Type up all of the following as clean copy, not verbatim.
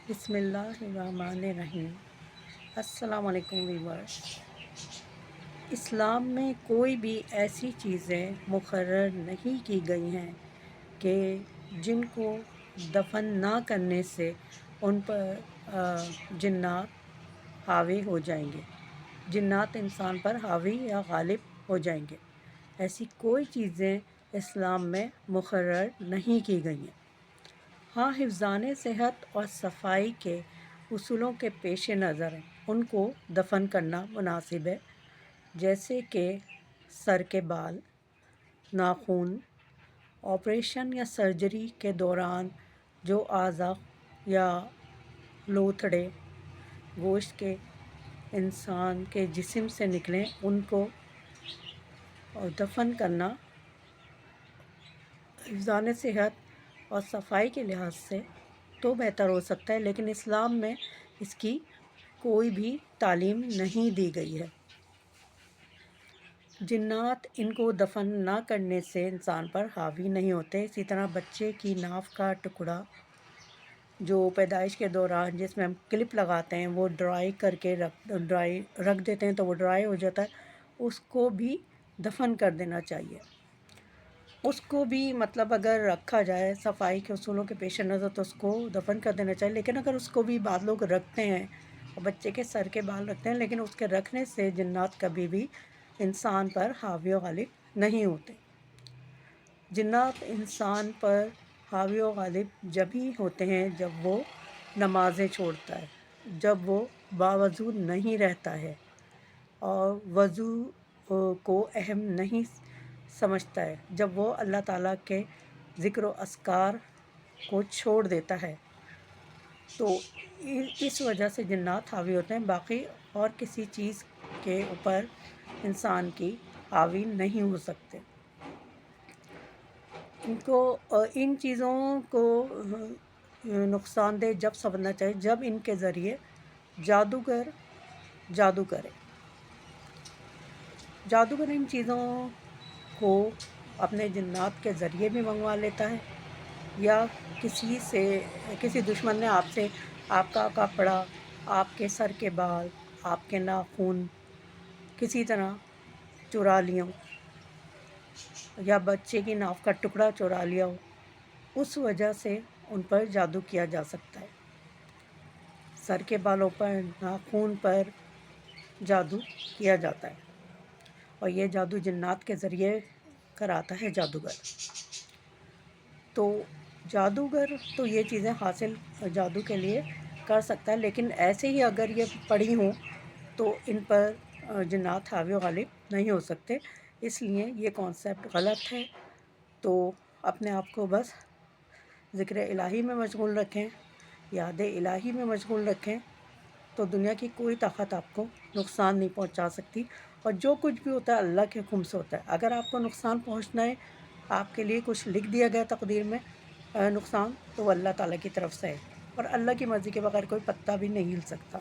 بسم اللہ الرحمن الرحیم۔ السلام علیکم ویورس۔ اسلام میں کوئی بھی ایسی چیزیں مقرر نہیں کی گئی ہیں کہ جن کو دفن نہ کرنے سے ان پر جنات حاوی ہو جائیں گے، جنات انسان پر حاوی یا غالب ہو جائیں گے۔ ایسی کوئی چیزیں اسلام میں مقرر نہیں کی گئی ہیں۔ ہاں، حفظان صحت اور صفائی کے اصولوں کے پیش نظر ان کو دفن کرنا مناسب ہے، جیسے کہ سر کے بال، ناخن، آپریشن یا سرجری کے دوران جو اعضاء یا لوتھڑے گوشت کے انسان کے جسم سے نکلیں ان کو دفن کرنا حفظان صحت اور صفائی کے لحاظ سے تو بہتر ہو سکتا ہے، لیکن اسلام میں اس کی کوئی بھی تعلیم نہیں دی گئی ہے۔ جنات ان کو دفن نہ کرنے سے انسان پر حاوی نہیں ہوتے۔ اسی طرح بچے کی ناف کا ٹکڑا جو پیدائش کے دوران جس میں ہم کلپ لگاتے ہیں وہ ڈرائی کر کے رکھ دیتے ہیں تو وہ ڈرائی ہو جاتا ہے، اس کو بھی دفن کر دینا چاہیے۔ اس کو بھی مطلب اگر رکھا جائے صفائی کے اصولوں کے پیش نظر تو اس کو دفن کر دینا چاہیے، لیکن اگر اس کو بھی بعض لوگ رکھتے ہیں اور بچے کے سر کے بال رکھتے ہیں، لیکن اس کے رکھنے سے جنات کبھی بھی انسان پر حاوی و غالب نہیں ہوتے۔ جنات انسان پر حاوی و غالب جب ہی ہوتے ہیں جب وہ نمازیں چھوڑتا ہے، جب وہ باوضو نہیں رہتا ہے اور وضو کو اہم نہیں سمجھتا ہے، جب وہ اللہ تعالیٰ کے ذکر و اذکار کو چھوڑ دیتا ہے، تو اس وجہ سے جنات حاوی ہوتے ہیں۔ باقی اور کسی چیز کے اوپر انسان کی حاوی نہیں ہو سکتے۔ ان چیزوں کو نقصان دہ جب سمجھنا چاہیے جب ان کے ذریعے جادوگر جادو کرے۔ جادوگر ان چیزوں کو اپنے جنات کے ذریعے بھی منگوا لیتا ہے، یا کسی دشمن نے آپ کا کپڑا، آپ کے سر کے بال، آپ کے ناخن کسی طرح چرا لیا ہو، یا بچے کی ناف کا ٹکڑا چرا لیا ہو، اس وجہ سے ان پر جادو کیا جا سکتا ہے۔ سر کے بالوں پر، ناخن پر جادو کیا جاتا ہے، اور یہ جادو جنات کے ذریعے کراتا ہے جادوگر۔ تو جادوگر تو یہ چیزیں حاصل جادو کے لیے کر سکتا ہے، لیکن ایسے ہی اگر یہ پڑھی ہوں تو ان پر جنات حاوی و غالب نہیں ہو سکتے۔ اس لیے یہ کانسیپٹ غلط ہے۔ تو اپنے آپ کو بس ذکر الہی میں مشغول رکھیں، یاد الہی میں مشغول رکھیں، تو دنیا کی کوئی طاقت آپ کو نقصان نہیں پہنچا سکتی، اور جو کچھ بھی ہوتا ہے اللہ کے حکم سے ہوتا ہے۔ اگر آپ کو نقصان پہنچنا ہے، آپ کے لیے کچھ لکھ دیا گیا تقدیر میں نقصان، تو وہ اللہ تعالیٰ کی طرف سے ہے، اور اللہ کی مرضی کے بغیر کوئی پتا بھی نہیں ہل سکتا۔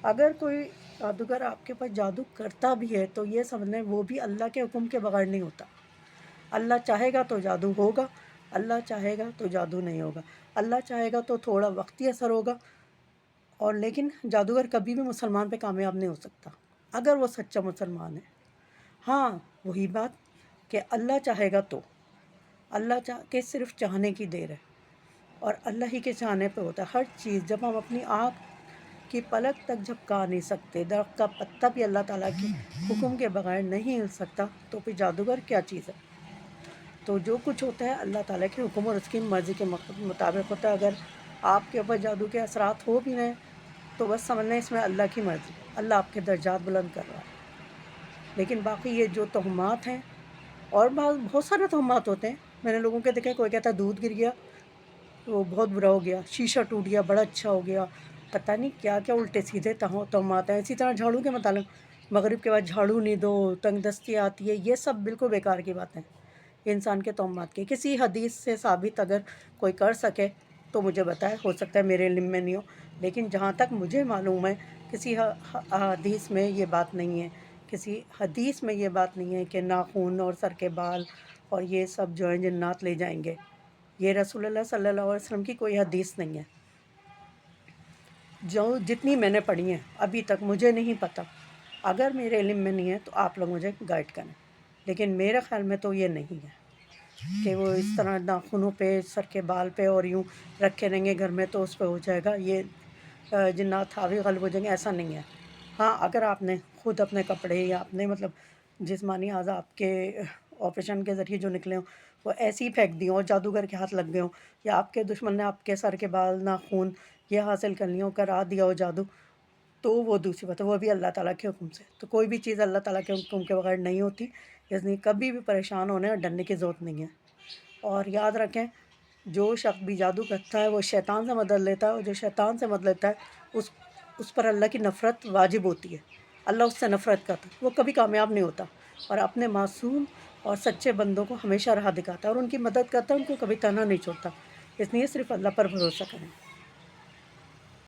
اگر کوئی جادوگر آپ کے پاس جادو کرتا بھی ہے تو یہ سمجھنا وہ بھی اللہ کے حکم کے بغیر نہیں ہوتا۔ اللہ چاہے گا تو جادو ہوگا، اللہ چاہے گا تو جادو نہیں ہوگا، اللہ چاہے گا تو تھوڑا وقتی اثر ہوگا، اور لیکن جادوگر کبھی بھی مسلمان پہ کامیاب نہیں ہو سکتا اگر وہ سچا مسلمان ہے۔ ہاں، وہی بات کہ اللہ چاہے گا تو، اللہ کے صرف چاہنے کی دیر ہے، اور اللہ ہی کے چاہنے پہ ہوتا ہے ہر چیز۔ جب ہم اپنی آنکھ کی پلک تک جھپکا نہیں سکتے، درخت کا پتا بھی اللہ تعالیٰ کے حکم کے بغیر نہیں ہل سکتا، تو پھر جادوگر کیا چیز ہے؟ تو جو کچھ ہوتا ہے اللہ تعالیٰ کے حکم اور اس کی مرضی کے مطابق ہوتا ہے۔ اگر آپ کے اوپر جادو کے اثرات ہو بھی رہے ہیں تو بس سمجھنا اس میں اللہ کی مرضی، اللہ آپ کے درجات بلند کر رہا ہے۔ لیکن باقی یہ جو تہمات ہیں، اور بہت سارے تہمات ہوتے ہیں، میں نے لوگوں کے دیکھا، کوئی کہتا ہے دودھ گر گیا تو بہت برا ہو گیا، شیشہ ٹوٹ گیا بڑا اچھا ہو گیا، پتہ نہیں کیا کیا الٹے سیدھے تہمات ہیں۔ اسی طرح جھاڑو کے متعلق، مغرب کے بعد جھاڑو نہیں دو، تنگ دستی آتی ہے، یہ سب بالکل بیکار کی باتیں ہیں انسان کے تہمات کی۔ کسی حدیث سے ثابت اگر کوئی کر سکے تو مجھے بتائے، ہو سکتا ہے میرے علم میں نہیں ہو، لیکن جہاں تک مجھے معلوم ہے کسی حدیث میں یہ بات نہیں ہے، کسی حدیث میں یہ بات نہیں ہے کہ ناخن اور سر کے بال اور یہ سب جو ہیں جنات لے جائیں گے۔ یہ رسول اللہ صلی اللہ علیہ وسلم کی کوئی حدیث نہیں ہے۔ جو جتنی میں نے پڑھی ہیں ابھی تک مجھے نہیں پتہ، اگر میرے علم میں نہیں ہے تو آپ لوگ مجھے گائیڈ کریں، لیکن میرے خیال میں تو یہ نہیں ہے کہ وہ اس طرح ناخنوں پہ، سر کے بال پہ اور یوں رکھے رہیں گے گھر میں تو اس پہ ہو جائے گا، یہ جنات حاوی غالب ہو جائیں گے، ایسا نہیں ہے۔ ہاں اگر آپ نے خود اپنے کپڑے یا اپنے مطلب جسمانی اعضاء آپ کے آپریشن کے ذریعے جو نکلے ہوں وہ ایسے ہی پھینک دیے ہوں اور جادوگر کے ہاتھ لگ گئے ہوں، یا آپ کے دشمن نے آپ کے سر کے بال، ناخن یہ حاصل کر لی ہوں، کرا دیا ہو جادو، تو وہ دوسری بات ہے، وہ بھی اللہ تعالیٰ کے حکم سے۔ تو کوئی بھی چیز اللہ تعالیٰ کے حکم کے بغیر نہیں ہوتی، اس لیے کبھی بھی پریشان ہونے اور ڈرنے کی ضرورت نہیں ہے۔ اور یاد رکھیں، جو شخص بھی جادو کرتا ہے وہ شیطان سے مدد لیتا ہے، اور جو شیطان سے مدد لیتا ہے اس پر اللہ کی نفرت واجب ہوتی ہے، اللہ اس سے نفرت کرتا ہے، وہ کبھی کامیاب نہیں ہوتا، اور اپنے معصوم اور سچے بندوں کو ہمیشہ راہ دکھاتا ہے اور ان کی مدد کرتا ہے، ان کو کبھی تنہا نہیں چھوڑتا۔ اس لیے صرف اللہ پر بھروسہ کریں۔